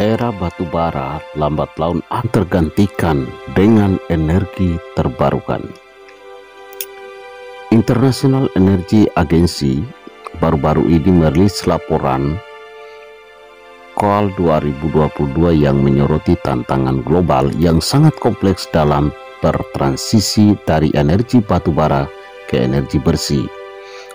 Era batu bara lambat laun akan tergantikan dengan energi terbarukan. International Energy Agency baru-baru ini merilis laporan KOAL 2022 yang menyoroti tantangan global yang sangat kompleks dalam bertransisi dari energi batu bara ke energi bersih.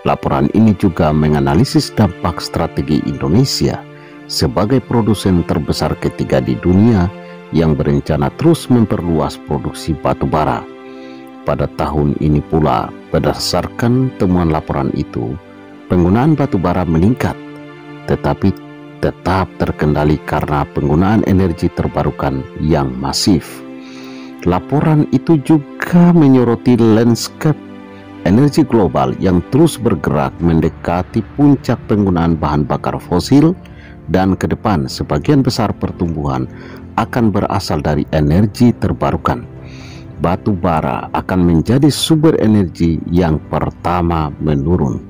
Laporan ini juga menganalisis dampak strategi Indonesia sebagai produsen terbesar ketiga di dunia yang berencana terus memperluas produksi batu bara. Pada tahun ini pula, berdasarkan temuan laporan itu, penggunaan batu bara meningkat, tetapi tetap terkendali karena penggunaan energi terbarukan yang masif. Laporan itu juga menyoroti landscape energi global yang terus bergerak mendekati puncak penggunaan bahan bakar fosil, dan ke depan sebagian besar pertumbuhan akan berasal dari energi terbarukan. Batu bara akan menjadi sumber energi yang pertama menurun.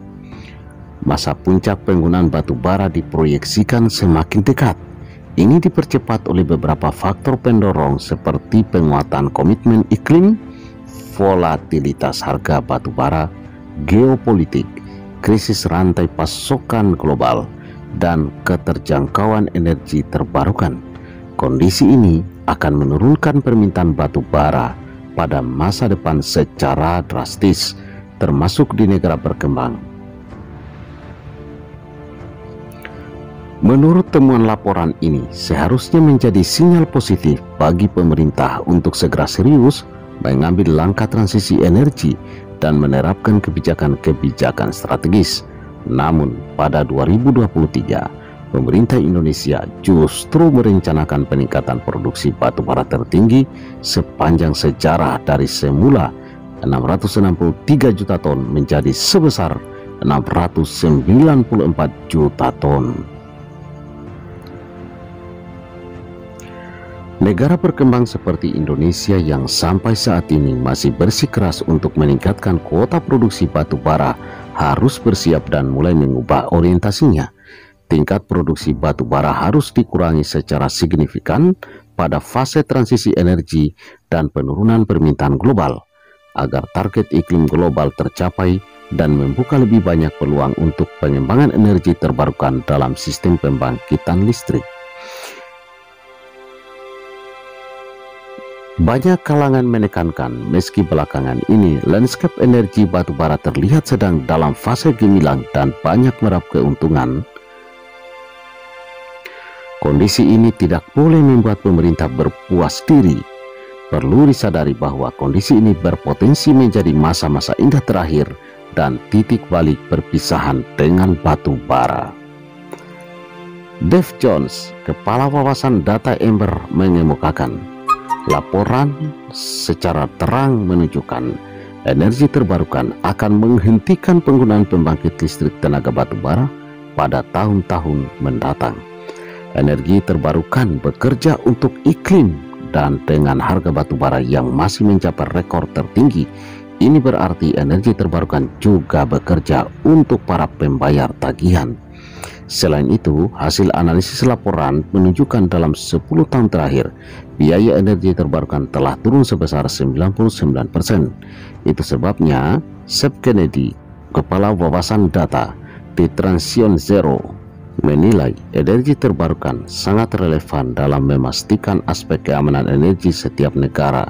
Masa puncak penggunaan batu bara diproyeksikan semakin dekat. Ini dipercepat oleh beberapa faktor pendorong seperti penguatan komitmen iklim, volatilitas harga batu bara, geopolitik, krisis rantai pasokan global, dan keterjangkauan energi terbarukan. Kondisi ini akan menurunkan permintaan batu bara pada masa depan secara drastis, termasuk di negara berkembang. Menurut temuan laporan ini, seharusnya menjadi sinyal positif bagi pemerintah untuk segera serius mengambil langkah transisi energi dan menerapkan kebijakan-kebijakan strategis. Namun pada 2023, pemerintah Indonesia justru merencanakan peningkatan produksi batu bara tertinggi sepanjang sejarah dari semula 663 juta ton menjadi sebesar 694 juta ton. Negara berkembang seperti Indonesia yang sampai saat ini masih bersikeras untuk meningkatkan kuota produksi batu bara harus bersiap dan mulai mengubah orientasinya. Tingkat produksi batu bara harus dikurangi secara signifikan pada fase transisi energi dan penurunan permintaan global, agar target iklim global tercapai dan membuka lebih banyak peluang untuk pengembangan energi terbarukan dalam sistem pembangkitan listrik. Banyak kalangan menekankan meski belakangan ini landscape energi batu bara terlihat sedang dalam fase gemilang dan banyak meraup keuntungan, kondisi ini tidak boleh membuat pemerintah berpuas diri. Perlu disadari bahwa kondisi ini berpotensi menjadi masa-masa indah terakhir dan titik balik perpisahan dengan batu bara. Dave Jones, Kepala Wawasan Data Ember, mengemukakan, laporan secara terang menunjukkan energi terbarukan akan menghentikan penggunaan pembangkit listrik tenaga batu bara pada tahun-tahun mendatang. Energi terbarukan bekerja untuk iklim dan dengan harga batu bara yang masih mencapai rekor tertinggi, ini berarti energi terbarukan juga bekerja untuk para pembayar tagihan. Selain itu, hasil analisis laporan menunjukkan dalam 10 tahun terakhir, biaya energi terbarukan telah turun sebesar 99%. Itu sebabnya, Seb Kennedy, Kepala Wawasan Data di Transition Zero, menilai energi terbarukan sangat relevan dalam memastikan aspek keamanan energi setiap negara.